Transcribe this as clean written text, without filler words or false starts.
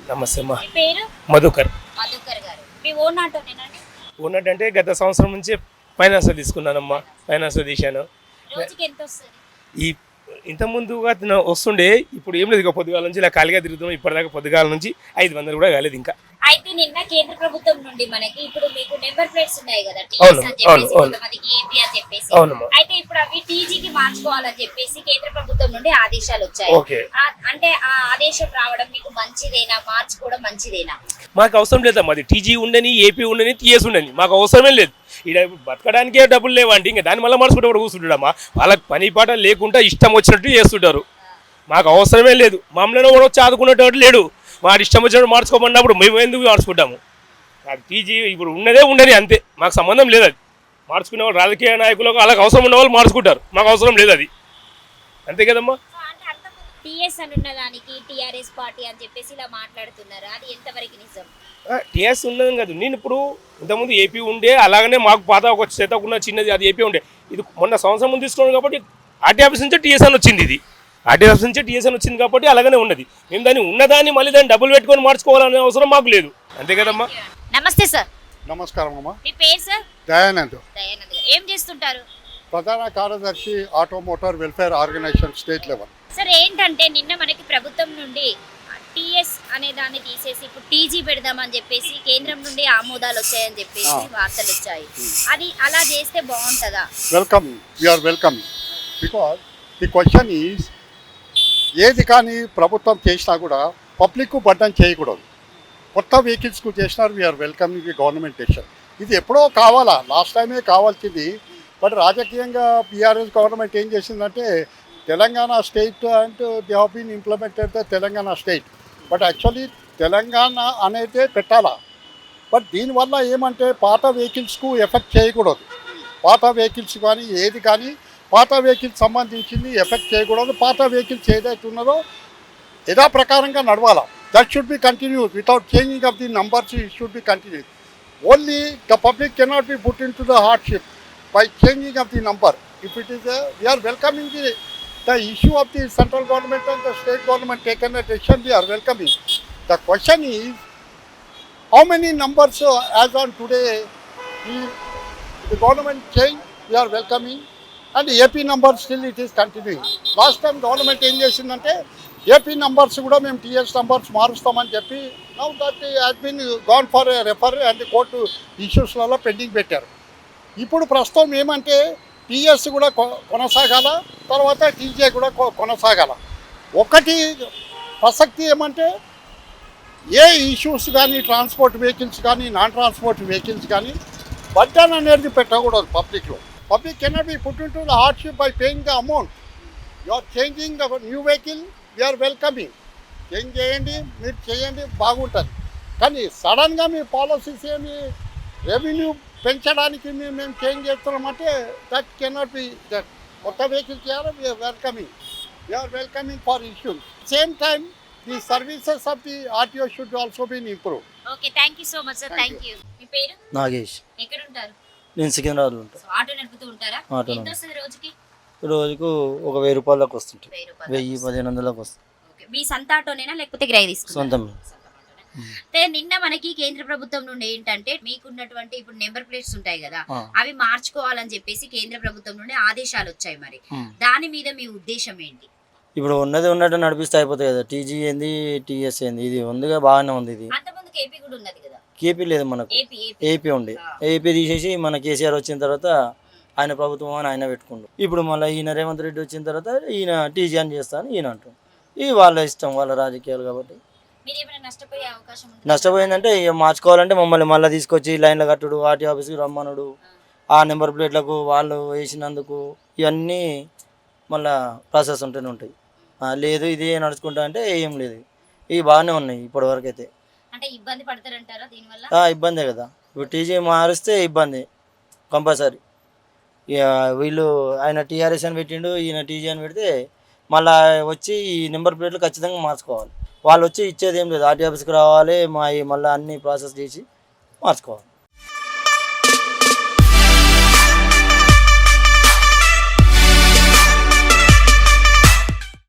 నమస్తే అమ్మా. మీ పేరు? మధుకర్. మధుకర్ గారు. మీ ఓన్ ఆటోనేనండి? ఓనట్ అంటే గత సంవత్సరం నుంచి ఫైనాన్స్ తీసుకున్నానమ్మా. ఫైనాన్స్ తీశాను. రోజుకి ఎంత వస్తుంది? ఈ ఇంతకుముందుగా వస్తుండే, ఇప్పుడు ఏం లేదు, ఇక పొద్దుగాల నుంచి ఇలా ఖాళీగా తిరుగుతున్నాం. ఇప్పటిదాకా పొద్దుగాల నుంచి 500 కూడా కాలేదు ఇంకా. అయితే నిన్న కేంద్ర ప్రభుత్వం నుండి మనకి ఇప్పుడు మీకు నెంబర్ ప్లేట్స్ ఉన్నాయి కదా, అవును, టీఎస్ అని చెప్పేసి, అవును. కొంతమందికి ఏపీ అని చెప్పేసి. అవునమ్మా. అయితే ఇప్పుడు అవి టీజీకి మార్చుకోవాలని చెప్పేసి కేంద్ర ప్రభుత్వం నుండి ఆదేశాలు వచ్చాయి. ఓకే. అంటే ఆ ఆదేశం రావడం మీకు మంచిదేనా, మార్చుకోవడం మంచిదేనా? మాకు అవసరం లేదమ్మా. అది టీజీ ఉండని, ఏపీ ఉండని, టీఎస్ ఉండని మాకు అవసరమే లేదు. ఇక్కడ బతకడానికే డబ్బులు లేవండి, ఇంకా దాని వల్ల మార్చుకుంటే కూడా కూర్చుంటాడమ్మా. వాళ్ళకి పని పాట లేకుండా ఇష్టం వచ్చినట్టు చేస్తుంటారు. మాకు అవసరమే లేదు. మమ్మల్ని కూడా వచ్చి ఆదుకునేటట్టు లేడు. మాకు ఇష్టం వచ్చినట్టు మార్చుకోమన్నప్పుడు మేము ఎందుకు మార్చుకుంటాము? నాకు టీజీ ఇప్పుడు ఉన్నదే ఉండని, అంతే. మాకు సంబంధం లేదు. అది మార్చుకునే వాళ్ళు రాజకీయ నాయకులకు వాళ్ళకి అవసరం ఉన్న వాళ్ళు మార్చుకుంటారు. మాకు అవసరం లేదు అది, అంతే కదమ్మా. టీఎస్ అని ఉన్నదానికి టీఆర్ఎస్ పార్టీ అని చెప్పేసి ఇలా మాట్లాడుతున్నారు, అది ఎంతవరకు నిజం? టీఎస్ ఉన్నది కాదు. నేను ఇప్పుడు ఇంతకుముందు ఏపీ ఉండే, అలాగనే మాకు పాత ఒక చేతకున్న చిన్నది అది ఏపీ ఉండే. ఇది మొన్న సంవత్సరం ముందు తీసుకున్నాను కాబట్టి ఆర్టీ ఆఫీస్ నుంచి టీఎస్ అని వచ్చింది. ఇది ఆర్టీ ఆఫీస్ నుంచి టీఎస్ అని వచ్చింది కాబట్టి అలాగనే ఉన్నది. మేము దాన్ని ఉన్నదాన్ని మళ్ళీ దాన్ని డబ్బులు పెట్టుకొని మార్చుకోవాలనే అవసరం మాకు లేదు, అంతే కదమ్మా. నమస్తే సార్. నమస్కారం అమ్మా. మీ పేరు సార్? దయానంద్. దయానంద్ గారు. ఏం చేస్తుంటారు? ప్రధాన కార్యదర్శి auto motor welfare organisation state level. Sir ఏంటంటే నిన్న మనకి ప్రభుత్వం నుండి టీఎస్ అనే దాన్ని తీసేసి ఇప్పుడు టీజీ పెడదామని చెప్పేసి కేంద్రం నుండి ఆమోదాలు వచ్చాయని చెప్పేసి వార్తలు వచ్చాయి. అది అలా చేస్తే బాగుంటుందా? Welcome, we are welcome. Because the question is, ఏది కానీ ప్రభుత్వం చేసినా కూడా పబ్లిక్ బడ్డన్ చేయకూడదు. కొత్త వెహికల్స్కు చేసినారు, we are welcoming the government decision. ఇది ఎప్పుడో కావాలా, లాస్ట్ టైమే కావాల్సింది. బట్ రాజకీయంగా బీఆర్ఎస్ గవర్నమెంట్ ఏం చేసిందంటే, Telangana state and they have been implemented the Telangana state. But actually Telangana అనేది పెట్టాలా. బట్ దీనివల్ల ఏమంటే పాత వెహికల్స్కు ఎఫెక్ట్ చేయకూడదు. పాత వెహికల్స్ కానీ ఏది కానీ పాత వెహికల్స్ సంబంధించింది ఎఫెక్ట్ చేయకూడదు. పాత వెహికల్స్ ఏదైతే ఉన్నదో యథా ప్రకారంగా నడవాలా. That should be continued without changing of the numbers. It should be continued. Only the public cannot be put into the hardship by changing of the number. If it is we are welcoming the issue of the central government and the state government taken a decision, we are welcoming. The question is, how many numbers as on today the government change, we are welcoming, and AP numbers still it is continuing. Last time government ఏం చేసిందంటే AP numbers కూడా మేము TS numbers మారుస్తామని చెప్పి, now that has been gone for a refer and the court issuesలలో pending పెట్టారు. ఇప్పుడు ప్రస్తుతం ఏమంటే టీఎస్ కూడా కొనసాగాల, తర్వాత టీజే కూడా కొనసాగాల. ఒకటి ప్రసక్తి ఏమంటే, ఏ ఇష్యూస్ కానీ ట్రాన్స్పోర్ట్ వెహికల్స్ కానీ నాన్ ట్రాన్స్పోర్ట్ వెహికల్స్ కానీ బడ్జెట్ అనేది పెట్టకూడదు పబ్లిక్లో. Public cannot be put into the hardship by paying the amount. You are changing the new vehicle, we are welcoming. Change చేయండి, మీరు చేయండి, బాగుంటుంది. కానీ సడన్గా మీ పాలసీస్ ఏమి రెవెన్యూ పెంచడానికి మేము చేంజ్ చేస్తున్నామంటే దట్ కెనాట్ బి. దట్ కొత్త వెహికల్ చేయాలి, we are welcoming. We are welcoming for issues. Same time the services of the RTO should also been improve. Okay, thank you so much sir. Thank you. మీ పేరు? నాగేష్. ఎక్కడ ఉంటారు? నేను సికింద్రాబాద్లో ఉంటాను. ఆటో నడుపుతూ ఉంటారా? ఆటో ఎంత వస్తుంది రోజుకి? రోజుకు ఒక 1000 రూపాయలకు వస్తుంటాయి. 1000-1500 వస్తుంది. ఓకే, మీ సొంత ఆటోనేనా లేకపోతే కిరాయి తీసుకుంటారా? సొంతం. నిన్న మనకి కేంద్ర ప్రభుత్వం నుండి ఏంటంటే మీకున్నటువంటి ఇప్పుడు నెంబర్ ప్లేట్స్ ఉంటాయి కదా, అవి మార్చుకోవాలని చెప్పేసి కేంద్ర ప్రభుత్వం నుండి ఆదేశాలు వచ్చాయి. మరి దాని మీద మీ ఉద్దేశం ఏంటి? ఇప్పుడు ఉన్నది ఉన్నట్టు నడిపిస్తే అయిపోతుంది కదా. టీజీ ఏంది, టీఎస్ ఏంది, ఇది ఉందిగా, బాగానే ఉంది. ఇది అంతకుముందు ఏపీ కూడా ఉన్నది కదా. ఏపీ లేదు మనకు, ఏపీ ఉండే. ఏపీ తీసేసి మన కేసీఆర్ వచ్చిన తర్వాత ఆయన ప్రభుత్వం అని ఆయన పెట్టుకుండు. ఇప్పుడు మళ్ళీ ఈయన రేవంత్ రెడ్డి వచ్చిన తర్వాత ఈయన టీజీ అని చేస్తాను ఈయన అంటాడు. ఇది వాళ్ళ ఇష్టం, వాళ్ళ రాజకీయాలు కాబట్టి. నష్టపోయిందంటే మార్చుకోవాలంటే మమ్మల్ని మళ్ళీ తీసుకొచ్చి లైన్లో కట్టుడు, ఆర్టీ ఆఫీస్కి రమ్మనుడు, ఆ నెంబర్ ప్లేట్లకు వాళ్ళు వేసినందుకు ఇవన్నీ మళ్ళీ ప్రాసెస్ ఉంటూనే ఉంటాయి. లేదు ఇది నడుచుకుంటా అంటే ఏం లేదు. ఇవి బాగానే ఉన్నాయి ఇప్పటివరకు అయితే. ఇబ్బందే కదా. ఇప్పుడు టీజీ మారిస్తే ఇబ్బంది కంపల్సరీ. వీళ్ళు ఆయన టీఆర్ఎస్ అని పెట్టిండు, ఈయన టీజీ అని పెడితే మళ్ళీ వచ్చి ఈ నెంబర్ ప్లేట్లు ఖచ్చితంగా మార్చుకోవాలి. వాళ్ళు వచ్చి ఇచ్చేది ఏం లేదు, ఆర్టీ ఆఫీస్కి రావాలి, మళ్ళీ అన్ని ప్రాసెస్ చేసి మార్చుకోవాలి.